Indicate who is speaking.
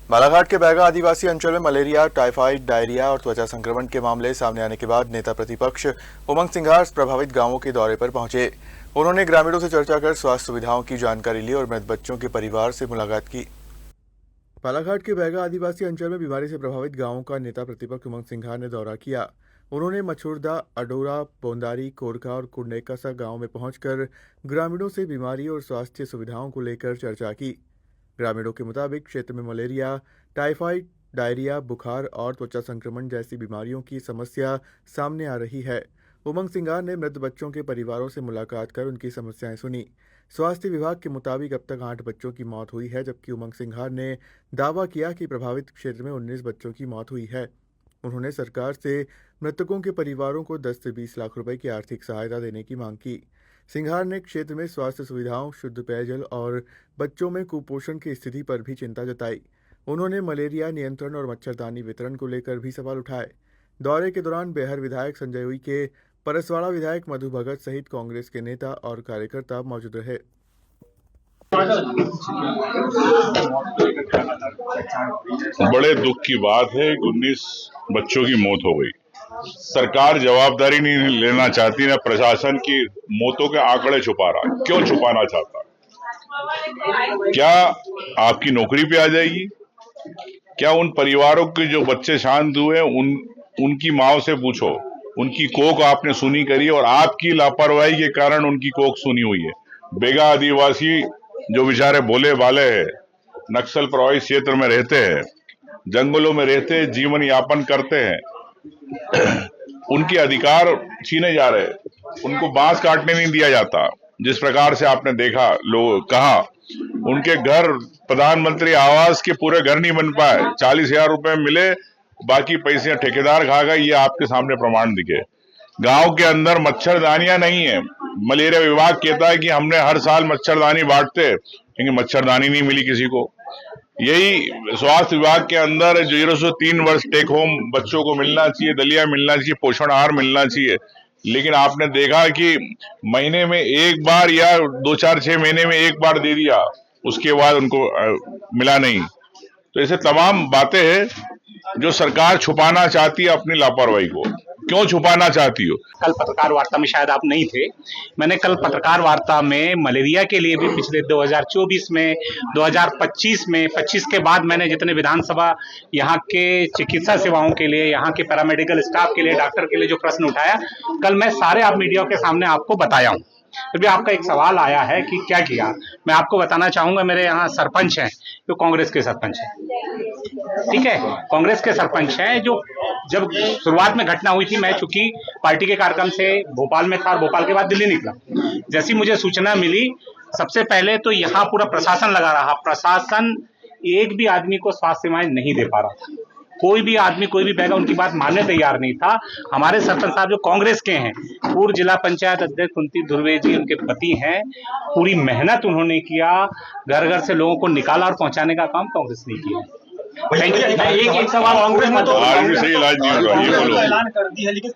Speaker 1: बालाघाट के बैगा आदिवासी अंचल में मलेरिया, टाइफाइड, डायरिया और त्वचा संक्रमण के मामले सामने आने के बाद नेता प्रतिपक्ष उमंग सिंघार प्रभावित गांवों के दौरे पर पहुंचे। उन्होंने ग्रामीणों से चर्चा कर स्वास्थ्य सुविधाओं की जानकारी ली और मृत बच्चों के परिवार से मुलाकात की। बालाघाट के बैगा आदिवासी अंचल में बीमारी से प्रभावित गांवों का नेता प्रतिपक्ष उमंग सिंघार ने दौरा किया। उन्होंने मछुरदा, अडोरा, बोंदारी, कोरका और कुंडेकासा गांव में पहुंचकर ग्रामीणों से बीमारी और स्वास्थ्य सुविधाओं को लेकर चर्चा की। ग्रामीणों के मुताबिक क्षेत्र में मलेरिया, टाइफाइड, डायरिया, बुखार और त्वचा संक्रमण जैसी बीमारियों की समस्या सामने आ रही है। उमंग सिंघार ने मृत बच्चों के परिवारों से मुलाकात कर उनकी समस्याएं सुनी। स्वास्थ्य विभाग के मुताबिक अब तक 8 बच्चों की मौत हुई है, जबकि उमंग सिंघार ने दावा किया कि प्रभावित क्षेत्र में 19 बच्चों की मौत हुई है। उन्होंने सरकार से मृतकों के परिवारों को 10 से 20 लाख रुपए की आर्थिक सहायता देने की मांग की। सिंघार ने क्षेत्र में स्वास्थ्य सुविधाओं, शुद्ध पेयजल और बच्चों में कुपोषण की स्थिति पर भी चिंता जताई। उन्होंने मलेरिया नियंत्रण और मच्छरदानी वितरण को लेकर भी सवाल उठाए। दौरे के दौरान बेहर विधायक संजय उइके, परसवाड़ा विधायक मधु भगत सहित कांग्रेस के नेता और कार्यकर्ता मौजूद रहे।
Speaker 2: बड़े दुख की बात है कि 19 बच्चों की मौत हो गई। सरकार जवाबदारी नहीं लेना चाहती, ना प्रशासन की मौतों के आंकड़े छुपा रहा। क्यों छुपाना चाहता? क्या आपकी नौकरी पे आ जाएगी? क्या उन परिवारों के जो बच्चे शांत हुए उनकी माओ से पूछो, उनकी कोख आपने सुनी करी और आपकी लापरवाही के कारण उनकी कोख सुनी हुई है। बेगा आदिवासी जो बेचारे भोले भाले हैं, नक्सल प्रभावित क्षेत्र में रहते हैं, जंगलों में रहते हैं, जीवन यापन करते हैं, उनके अधिकार छीने जा रहे हैं। उनको बांस काटने नहीं दिया जाता। जिस प्रकार से आपने देखा, लोग कहा उनके घर प्रधानमंत्री आवास के पूरे घर नहीं बन पाए। 40,000 रुपए मिले, बाकी पैसे ठेकेदार खा गए। ये आपके सामने प्रमाण दिखे। गांव के अंदर मच्छरदानियां नहीं है। मलेरिया विभाग कहता है कि हमने हर साल मच्छरदानी बांटते, लेकिन मच्छरदानी नहीं मिली किसी को। यही स्वास्थ्य विभाग के अंदर 0 से 3 वर्ष टेक होम बच्चों को मिलना चाहिए, दलिया मिलना चाहिए, पोषण आहार मिलना चाहिए। लेकिन आपने देखा कि महीने में एक बार या 2, 4, 6 महीने में एक बार दे दिया, उसके बाद उनको मिला नहीं। तो ऐसे तमाम बातें हैं जो सरकार छुपाना चाहती है अपनी लापरवाही को। क्यों छुपाना चाहती हो?
Speaker 3: कल पत्रकार वार्ता में शायद आप नहीं थे। मैंने कल पत्रकार वार्ता में मलेरिया के लिए भी पिछले 2024 में, 2025 में, 25 के बाद मैंने जितने विधानसभा यहाँ के चिकित्सा सेवाओं के लिए, यहाँ के पैरामेडिकल स्टाफ के लिए, डॉक्टर के लिए जो प्रश्न उठाया, कल मैं सारे आप मीडिया के सामने आपको बताया हूँ। फिर भी आपका एक सवाल आया है कि क्या किया। मैं आपको बताना चाहूंगा, मेरे यहाँ सरपंच हैं जो कांग्रेस के सरपंच हैं, ठीक है, कांग्रेस के सरपंच हैं। जो जब शुरुआत में घटना हुई थी, मैं चूंकि पार्टी के कार्यक्रम से भोपाल में था और भोपाल के बाद दिल्ली निकला, जैसी मुझे सूचना मिली, सबसे पहले तो यहाँ पूरा प्रशासन लगा रहा। प्रशासन एक भी आदमी को स्वास्थ्य सेवाएं नहीं दे पा रहा था। कोई भी आदमी, कोई भी बैगा उनकी बात मानने तैयार नहीं था। हमारे सरपंच साहब जो कांग्रेस के हैं, पूर्व जिला पंचायत अध्यक्ष कुंती धुर्वे जी उनके पति हैं, पूरी मेहनत उन्होंने किया, घर घर से लोगों को निकाला और पहुंचाने का काम कांग्रेस ने किया।
Speaker 4: एक सवाल, कांग्रेस में तो
Speaker 2: आज भी सही इलाज नहीं हो रहा, ये बोलो।
Speaker 4: ऐलान कर दी है, लेकिन